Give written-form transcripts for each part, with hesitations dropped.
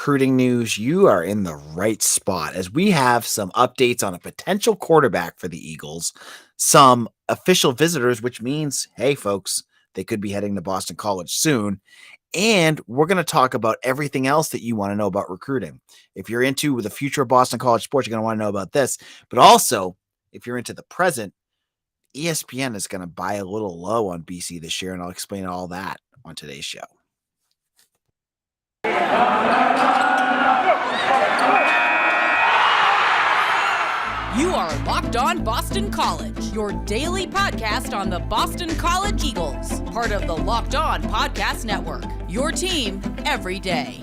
recruiting news, you are in the right spot as we have some updates on a potential quarterback for the Eagles, some official visitors, which means, hey, folks, they could be heading to Boston College soon. And we're going to talk about everything else that you want to know about recruiting. If you're into the future of Boston College sports, you're going to want to know about this. But also, if you're into the present, ESPN is going to buy a little low on BC this year, and I'll explain all that on today's show. You are Locked On Boston College, your daily podcast on the Boston College Eagles, part of the Locked On Podcast Network, your team every day.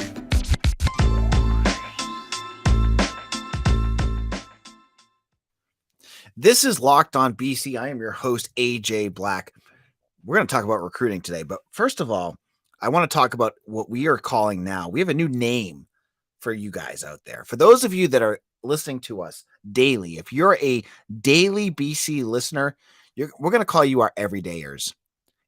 This is Locked On BC. I am your host, AJ Black. We're going to talk about recruiting today, but first of all, I want to talk about what we are calling now. We have a new name for you guys out there. For those of you that are listening to us daily, if you're a daily BC listener, we're going to call you our everydayers.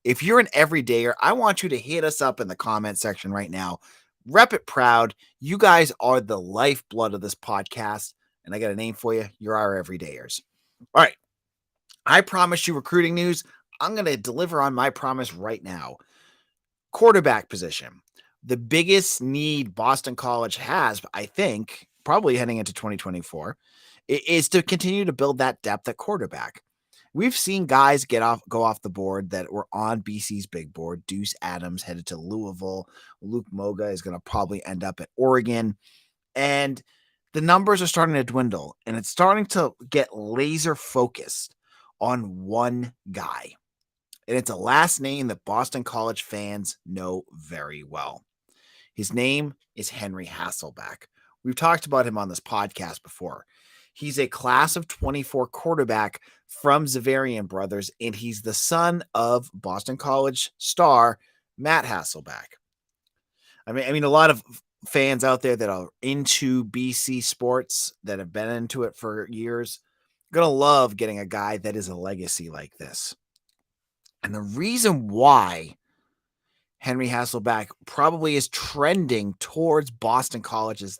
If you're an everydayer, I want you to hit us up in the comment section right now. Rep it proud. You guys are the lifeblood of this podcast, and I got a name for you. You're our everydayers. All right. I promise you recruiting news. I'm going to deliver on my promise right now. Quarterback position. The biggest need Boston College has, I think, probably heading into 2024, is to continue to build that depth at quarterback. We've seen guys go off the board that were on BC's big board. Deuce Adams headed to Louisville. Luke Moga is going to probably end up at Oregon. And the numbers are starting to dwindle, and it's starting to get laser focused on one guy. And it's a last name that Boston College fans know very well. His name is Henry Hasselbeck. We've talked about him on this podcast before. He's a class of 24 quarterback from Zavarian Brothers, and he's the son of Boston College star Matt Hasselbeck. I mean, a lot of fans out there that are into BC sports, that have been into it for years, are going to love getting a guy that is a legacy like this. And the reason why Henry Hasselbeck probably is trending towards Boston College is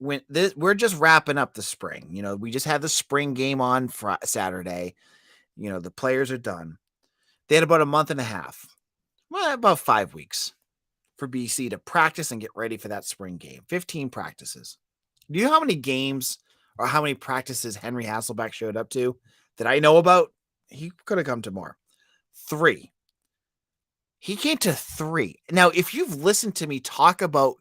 we're just wrapping up the spring. We just had the spring game on Saturday. The players are done. They had about a month and a half, about 5 weeks for BC to practice and get ready for that spring game. 15 practices. Do you know how many games or how many practices Henry Hasselbeck showed up to that I know about? He could have come to more. 3. He came to 3. Now, if you've listened to me talk about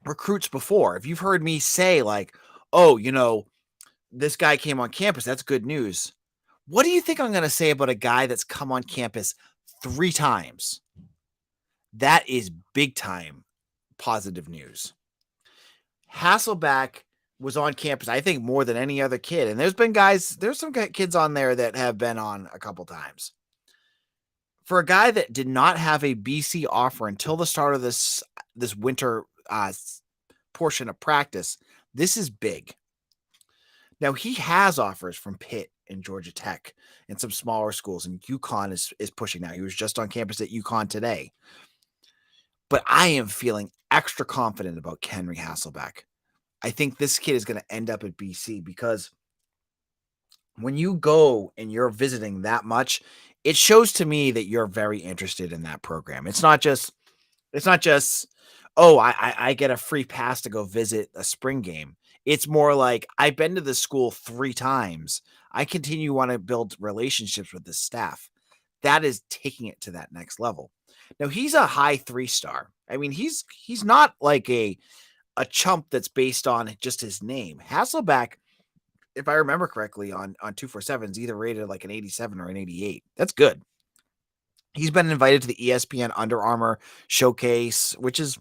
recruits before, if you've heard me say like, oh, this guy came on campus, that's good news. What do you think I'm going to say about a guy that's come on campus 3 times? That is big time positive news. Hasselbeck was on campus, I think, more than any other kid. And there's some kids on there that have been on a couple times. For a guy that did not have a BC offer until the start of this winter portion of practice, this is big. Now, he has offers from Pitt and Georgia Tech and some smaller schools, and UConn is pushing now. He was just on campus at UConn today. But I am feeling extra confident about Henry Hasselbeck. I think this kid is going to end up at BC because when you go and you're visiting that much, it shows to me that you're very interested in that program. It's not just, oh, I get a free pass to go visit a spring game. It's more like, I've been to this school 3 times. I continue to want to build relationships with the staff. That is taking it to that next level. Now, he's a high 3-star. I mean, he's not like a chump that's based on just his name. Hasselbeck, if I remember correctly, on 247 is either rated like an 87 or an 88. That's good. He's been invited to the ESPN Under Armour showcase, which is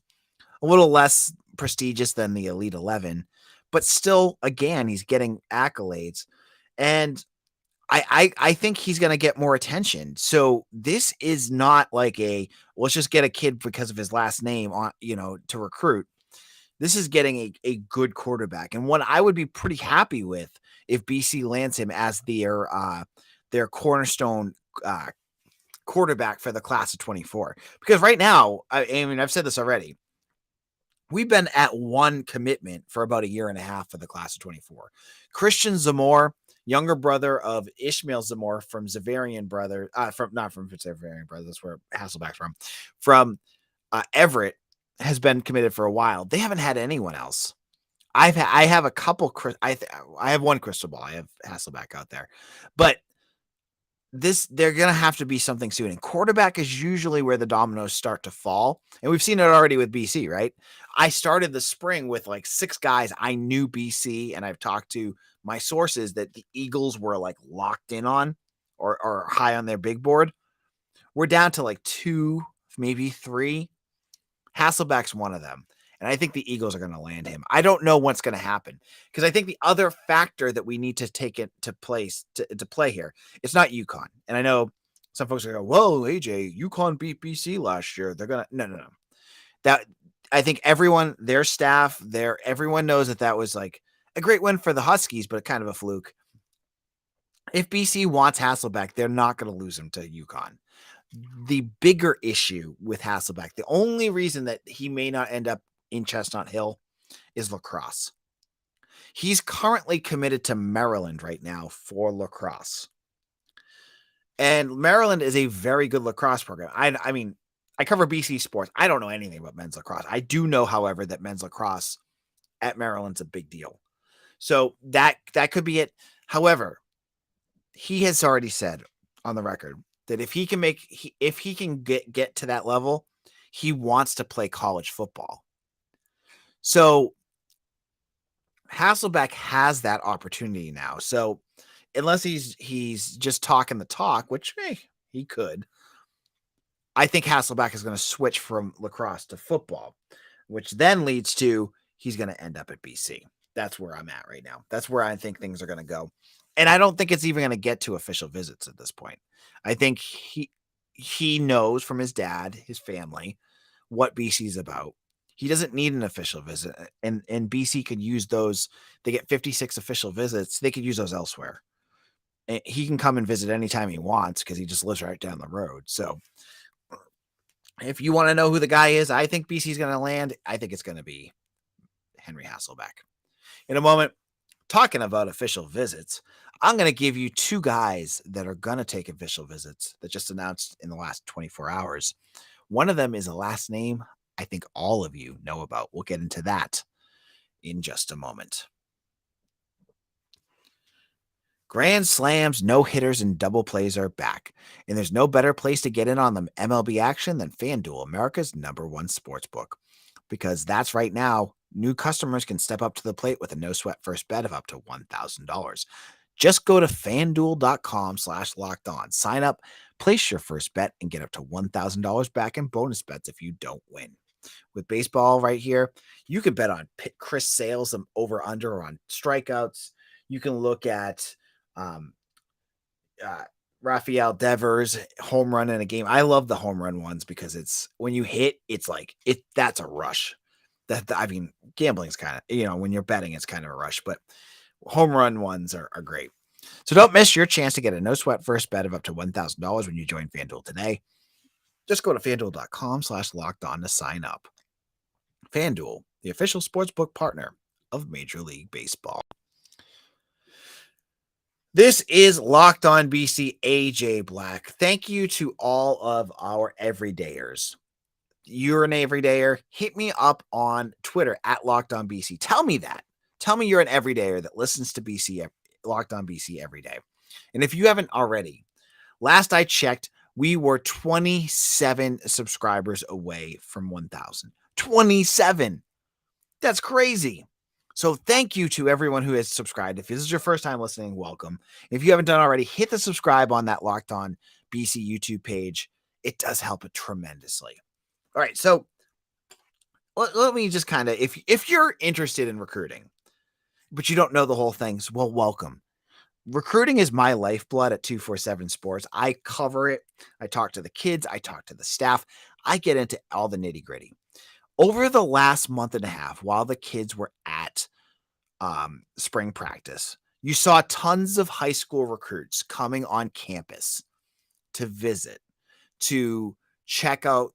a little less prestigious than the Elite 11, but still, again, he's getting accolades. And I think he's going to get more attention. So this is not like let's just get a kid because of his last name on, to recruit. This is getting a good quarterback, and what I would be pretty happy with if BC lands him as their cornerstone quarterback for the class of 24. Because right now, I mean, I've said this already. We've been at one commitment for about a year and a half for the class of 24. Christian Zamore, younger brother of Ishmael Zamore from Zavarian brother, not from Zavarian brother, that's where Hasselback's from Everett, has been committed for a while. They haven't had anyone else. I have a couple. I have one crystal ball. I have Hasselback out there, but they're going to have to be something soon. And quarterback is usually where the dominoes start to fall. And we've seen it already with BC, right? I started the spring with like 6 guys. I knew BC, and I've talked to my sources that the Eagles were like locked in on or high on their big board. We're down to like 2, maybe 3. Hasselback's one of them. And I think the Eagles are going to land him. I don't know what's going to happen because I think the other factor that we need to take into place to play here, it's not UConn. And I know some folks are going to go, whoa, AJ, UConn beat BC last year. They're going to, no. That I think everyone, their staff, everyone knows that was like a great win for the Huskies, but kind of a fluke. If BC wants Hasselback, they're not going to lose him to UConn. The bigger issue with Hasselback, the only reason that he may not end up in Chestnut Hill is lacrosse. He's currently committed to Maryland right now for lacrosse. And Maryland is a very good lacrosse program. I mean, I cover BC sports. I don't know anything about men's lacrosse. I do know, however, that men's lacrosse at Maryland's a big deal. So that could be it. However, he has already said on the record that if he can get to that level, he wants to play college football. So Hasselback has that opportunity now. So unless he's just talking the talk, which he could, I think Hasselback is going to switch from lacrosse to football, which then leads to he's going to end up at BC. That's where I'm at right now. That's where I think things are going to go. And I don't think it's even going to get to official visits at this point. I think he knows from his dad, his family, what BC's about. He doesn't need an official visit, and BC could use those. They get 56 official visits. They could use those elsewhere. And he can come and visit anytime he wants because he just lives right down the road. So if you want to know who the guy is, I think BC is going to land. I think it's going to be Henry Hasselback. In a moment, talking about official visits, I'm going to give you 2 guys that are going to take official visits that just announced in the last 24 hours. One of them is a last name I think all of you know about. We'll get into that in just a moment. Grand slams, no-hitters, and double plays are back, and there's no better place to get in on the MLB action than FanDuel, America's #1 sportsbook. Because that's right now, new customers can step up to the plate with a no-sweat first bet of up to $1,000. Just go to FanDuel.com/lockedon. Sign up, place your first bet, and get up to $1,000 back in bonus bets if you don't win. With baseball right here, you can bet on Chris Sale's over under or on strikeouts. You can look at Rafael Devers home run in a game. I love the home run ones because it's when you hit, it's like that's a rush. I mean, gambling's kind of, when you're betting, it's kind of a rush, but home run ones are great. So don't miss your chance to get a no sweat first bet of up to $1,000 when you join FanDuel today. Just go to FanDuel.com/lockedon to sign up. FanDuel, the official sportsbook partner of Major League Baseball. This is Locked On BC, AJ Black. Thank you to all of our everydayers. You're an everydayer. Hit me up on Twitter at Locked On BC. Tell me that. Tell me you're an everydayer that listens to BC, Locked On BC every day. And if you haven't already, last I checked, we were 27 subscribers away from 1,000. 27. That's crazy. So thank you to everyone who has subscribed. If this is your first time listening, welcome. If you haven't done already, hit the subscribe on that Locked On BC YouTube page. It does help it tremendously. All right, so let me just kind of, if you're interested in recruiting, but you don't know the whole things, well, welcome. Recruiting is my lifeblood at 247 Sports. I cover it. I talk to the kids. I talk to the staff. I get into all the nitty gritty. Over the last month and a half, while the kids were at spring practice, you saw tons of high school recruits coming on campus to visit. to check out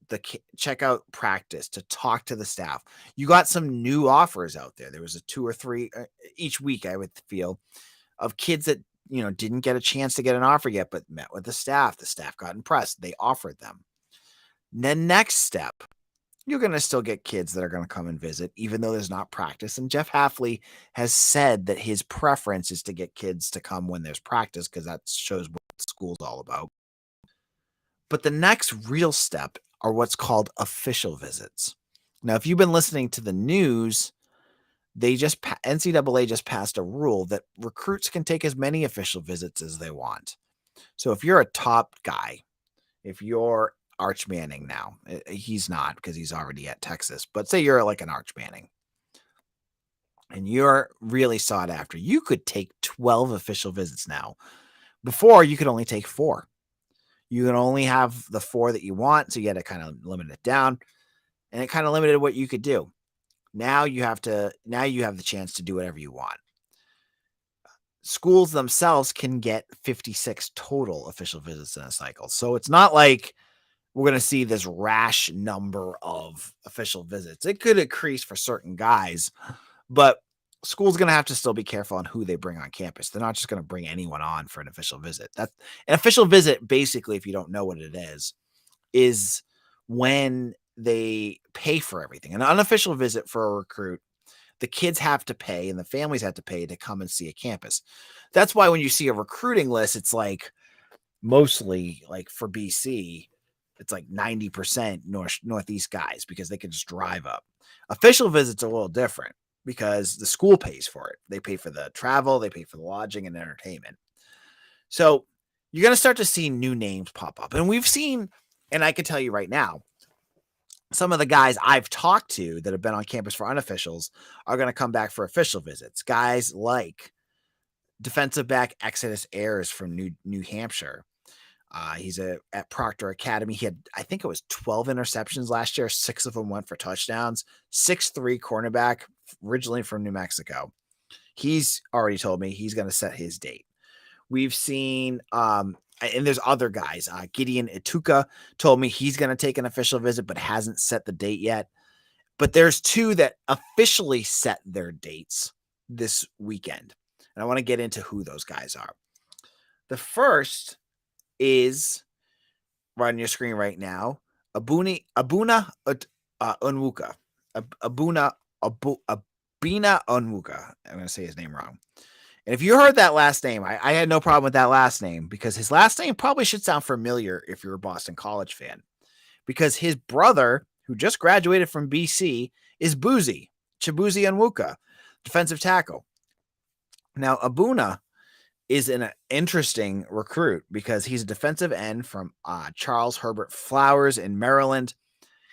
practice, to talk to the staff. You got some new offers out there. There was a 2 or 3 each week, I would feel, of kids that, didn't get a chance to get an offer yet, but met with the staff. The staff got impressed. They offered them. The next step, you're going to still get kids that are going to come and visit, even though there's not practice. And Jeff Halfley has said that his preference is to get kids to come when there's practice, because that shows what school's all about. But the next real step are what's called official visits. Now, if you've been listening to the news, NCAA just passed a rule that recruits can take as many official visits as they want. So if you're a top guy, if you're Arch Manning now, he's not because he's already at Texas, but say you're like an Arch Manning and you're really sought after, you could take 12 official visits now. Before, you could only take 4. You can only have the 4 that you want, so you had to kind of limit it down, and it kind of limited what you could do. Now you have the chance to do whatever you want. Schools themselves can get 56 total official visits in a cycle. So it's not like we're going to see this rash number of official visits. It could increase for certain guys, but school's going to have to still be careful on who they bring on campus. They're not just going to bring anyone on for an official visit. That's an official visit. Basically, if you don't know what it is when they pay for everything. An unofficial visit for a recruit, the kids have to pay and the families have to pay to come and see a campus. That's why when you see a recruiting list, it's mostly for BC, it's 90% Northeast guys, because they can just drive up. Official visits are a little different because the school pays for it. They pay for the travel, they pay for the lodging and entertainment. So you're going to start to see new names pop up. And we've seen, and I can tell you right now, some of the guys I've talked to that have been on campus for unofficials are going to come back for official visits. Guys like defensive back Exodus Ayers from New Hampshire. He's at Proctor Academy. He had, I think it was 12 interceptions last year. 6 of them went for touchdowns. 6'3" cornerback, originally from New Mexico. He's already told me he's going to set his date. We've seen, and there's other guys. Gideon Ituka told me he's going to take an official visit, but hasn't set the date yet. But there's 2 that officially set their dates this weekend. And I want to get into who those guys are. The first is right on your screen right now, Abuna Onwuka. Abuna Onwuka. I'm going to say his name wrong. And if you heard that last name, I had no problem with that last name, because his last name probably should sound familiar if you're a Boston College fan, because his brother, who just graduated from BC, is Chibuzi Onwuka, defensive tackle. Now, Abuna is an interesting recruit because he's a defensive end from Charles Herbert Flowers in Maryland.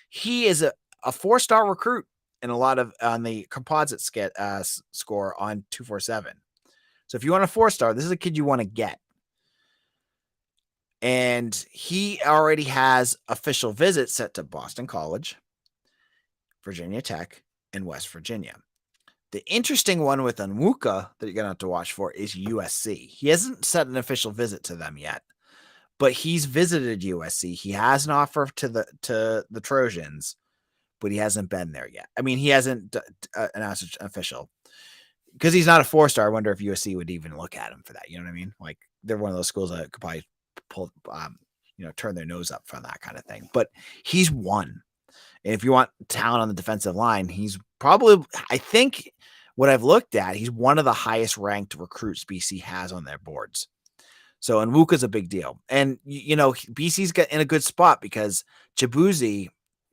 He is a 4-star recruit in a lot of on the composite score on 247. So if you want a 4-star, this is a kid you want to get. And he already has official visits set to Boston College, Virginia Tech, and West Virginia. The interesting one with Onwuka that you're going to have to watch for is USC. He hasn't set an official visit to them yet, but he's visited USC. He has an offer to the Trojans, but he hasn't been there yet. I mean, he hasn't announced an official. Because he's not a 4-star, I wonder if USC would even look at him for that. You know what I mean? They're one of those schools that could probably pull, turn their nose up from that kind of thing. But he's one. And if you want talent on the defensive line, he's probably, I think what I've looked at, he's one of the highest ranked recruits BC has on their boards. So Onwuka's a big deal. And, BC's got in a good spot because Chibuzi,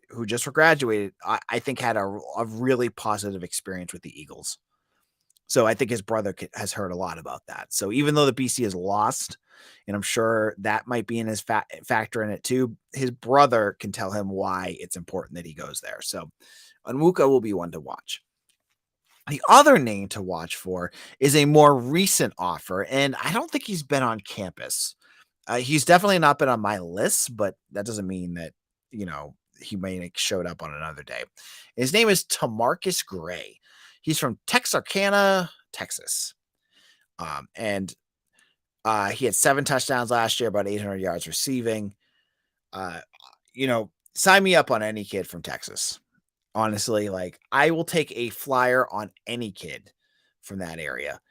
who just graduated, I think had a really positive experience with the Eagles. So I think his brother has heard a lot about that. So even though the BC is lost, and I'm sure that might be in his factor in it too, his brother can tell him why it's important that he goes there. So Onwuka will be one to watch. The other name to watch for is a more recent offer, and I don't think he's been on campus. He's definitely not been on my list, but that doesn't mean that, he may have showed up on another day. His name is Tamarcus Gray. He's from Texarkana, Texas. And he had 7 touchdowns last year, about 800 yards receiving. Uh, sign me up on any kid from Texas. Honestly, like I will take a flyer on any kid from that area.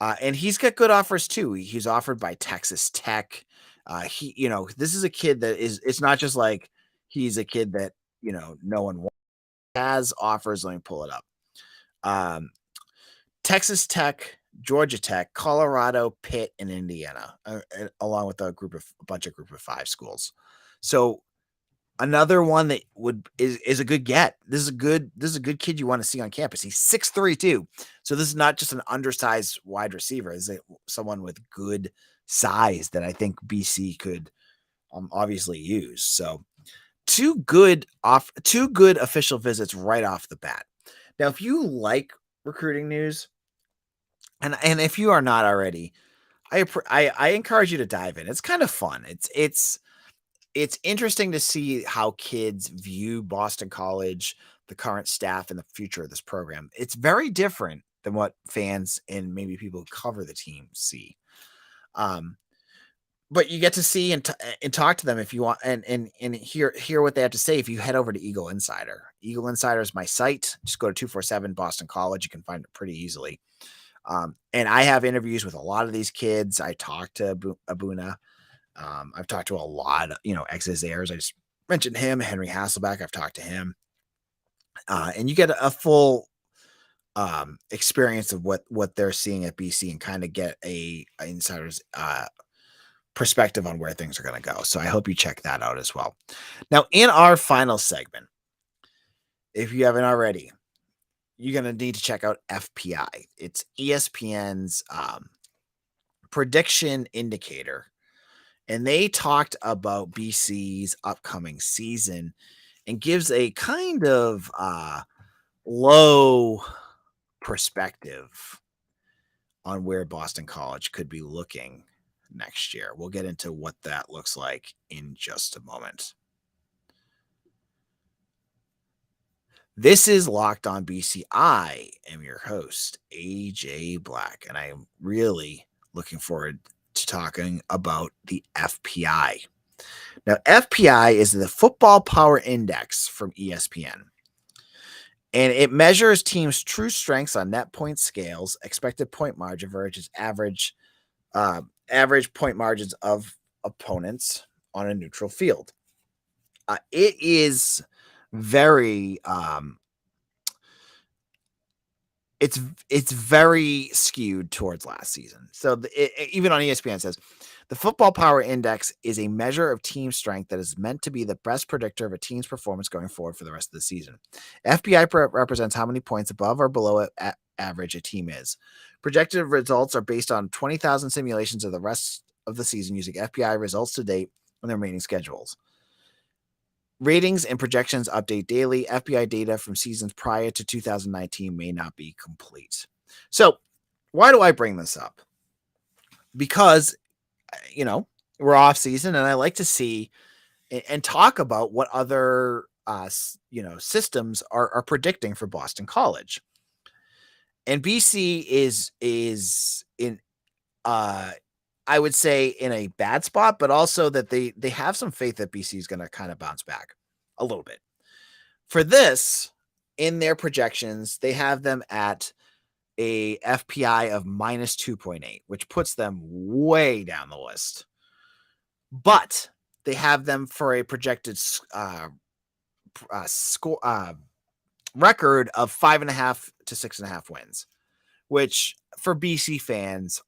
And he's got good offers too. He's offered by Texas Tech. This is a kid that it's not just like he's a kid that, no one wants. Has offers. Let me pull it up. Um, Texas Tech, Georgia Tech, Colorado, Pitt, and Indiana, along with a bunch of group of 5 schools. So another one that is a good get. This is a good kid you want to see on campus. He's 6'3" too. So this is not just an undersized wide receiver. This is someone with good size that I think BC could obviously use. So two good official visits right off the bat. Now, if you like recruiting news, and if you are not already, I encourage you to dive in. It's kind of fun. It's interesting to see how kids view Boston College, the current staff, and the future of this program. It's very different than what fans and maybe people who cover the team see. But you get to see and talk to them if you want, and hear what they have to say if you head over to Eagle Insider. Eagle Insider is my site. Just go to 247 Boston College. You can find it pretty easily. And I have interviews with a lot of these kids. I talked to Abuna. I've talked to a lot of, exes airs. I just mentioned him, Henry Hasselback. I've talked to him. And you get a full experience of what they're seeing at BC and kind of get a insider's perspective on where things are going to go. So I hope you check that out as well. Now, in our final segment, if you haven't already, you're going to need to check out FPI. It's ESPN's prediction indicator. And they talked about BC's upcoming season and gives a kind of low perspective on where Boston College could be looking next year. We'll get into what that looks like in just a moment. This is Locked On BC. I am your host, AJ Black, and I am really looking forward to talking about the FPI. Now, FPI is the Football Power Index from ESPN, and it measures teams' true strengths on net point scales, expected point margin versus average point margins of opponents on a neutral field. It is very it's very skewed towards last season. So even on ESPN says the Football Power Index is a measure of team strength that is meant to be the best predictor of a team's performance going forward for the rest of the season. FPI represents how many points above or below average a team is. Projected results are based on 20,000 simulations of the rest of the season using FPI results to date and the remaining schedules. Ratings and projections update daily. FPI data from seasons prior to 2019 may not be complete. So why do I bring this up? Because, we're off season and I like to see and talk about what other, systems are predicting for Boston College. And BC is in, I would say in a bad spot, but also that they have some faith that BC is going to kind of bounce back a little bit. For this, in their projections, they have them at a FPI of minus 2.8, which puts them way down the list. But they have them for a projected record of 5.5 to 6.5 wins, which for BC fans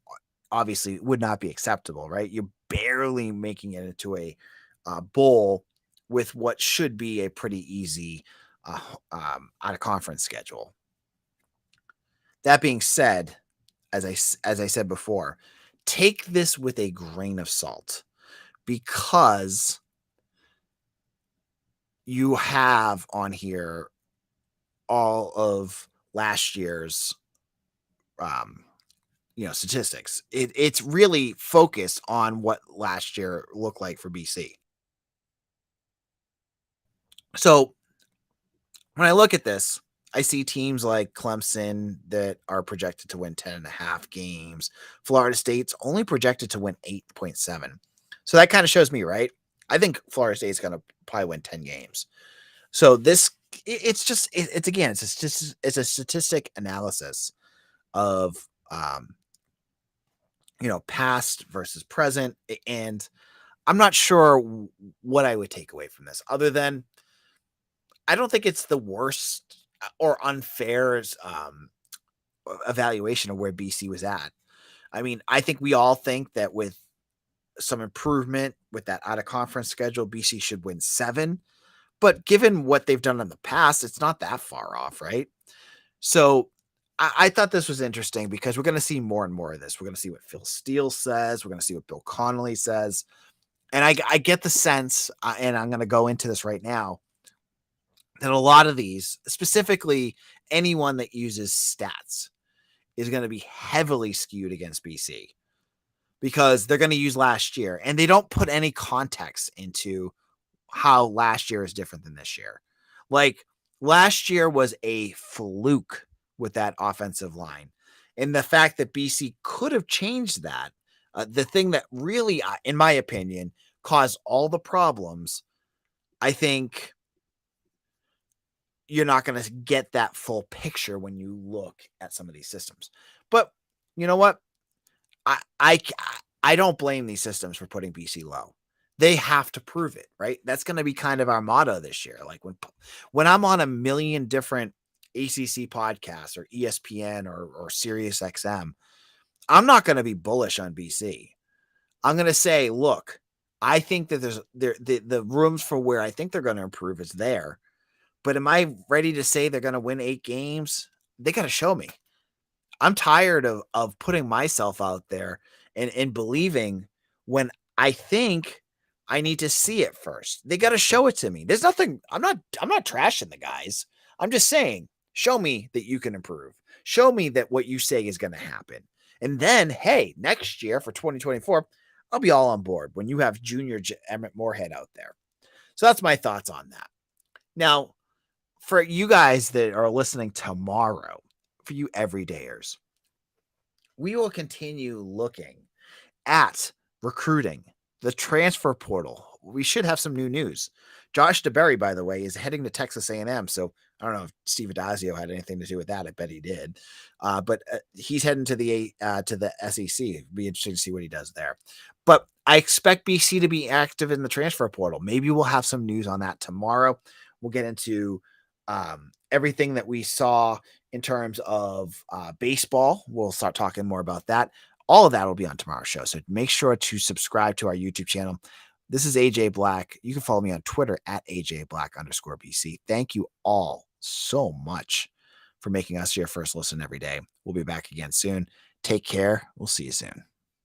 obviously would not be acceptable, right? You're barely making it into a bowl with what should be a pretty easy out of conference schedule. That being said, as I said before, take this with a grain of salt because you have on here all of last year's statistics. It's really focused on what last year looked like for BC. So when I look at this, I see teams like Clemson that are projected to win 10.5 games. Florida State's only projected to win 8.7. So that kind of shows me, right? I think Florida State's going to probably win 10 games. So it's again, it's a statistic analysis of, past versus present. And I'm not sure what I would take away from this other than I don't think it's the worst or unfair evaluation of where BC was at. I mean, I think we all think that with some improvement with that out of conference schedule, BC should win 7. But given what they've done in the past, it's not that far off, right? So I thought this was interesting because we're going to see more and more of this. We're going to see what Phil Steele says. We're going to see what Bill Connolly says. And I get the sense, and I'm going to go into this right now, that a lot of these, specifically anyone that uses stats, is going to be heavily skewed against BC because they're going to use last year and they don't put any context into how last year is different than this year. Like last year was a fluke with that offensive line. And the fact that BC could have changed that, the thing that really, in my opinion, caused all the problems, I think you're not going to get that full picture when you look at some of these systems. But you know what? I don't blame these systems for putting BC low. They have to prove it, right? That's going to be kind of our motto this year. Like when I'm on a million different ACC podcasts or ESPN or Sirius XM, I'm not going to be bullish on BC. I'm going to say, look, I think that the rooms for where I think they're going to improve is there. But am I ready to say they're going to win 8 games? They got to show me. I'm tired of putting myself out there and believing when I think I need to see it first. They got to show it to me. There's nothing. I'm not trashing the guys. I'm just saying, show me that you can improve. Show me that what you say is going to happen. And then, hey, next year for 2024, I'll be all on board when you have junior Emmett Moorhead out there. So that's my thoughts on that. Now, for you guys that are listening tomorrow, for you everydayers, we will continue looking at recruiting, the transfer portal. We should have some new news. Josh DeBerry, by the way, is heading to Texas A&M. So I don't know if Steve Adazio had anything to do with that. I bet he did. But he's heading to the SEC. It'd be interesting to see what he does there. But I expect BC to be active in the transfer portal. Maybe we'll have some news on that tomorrow. We'll get into everything that we saw in terms of baseball. We'll start talking more about that. All of that will be on tomorrow's show. So make sure to subscribe to our YouTube channel. This is AJ Black. You can follow me on Twitter at AJBlack_BC. Thank you all so much for making us your first listen every day. We'll be back again soon. Take care. We'll see you soon.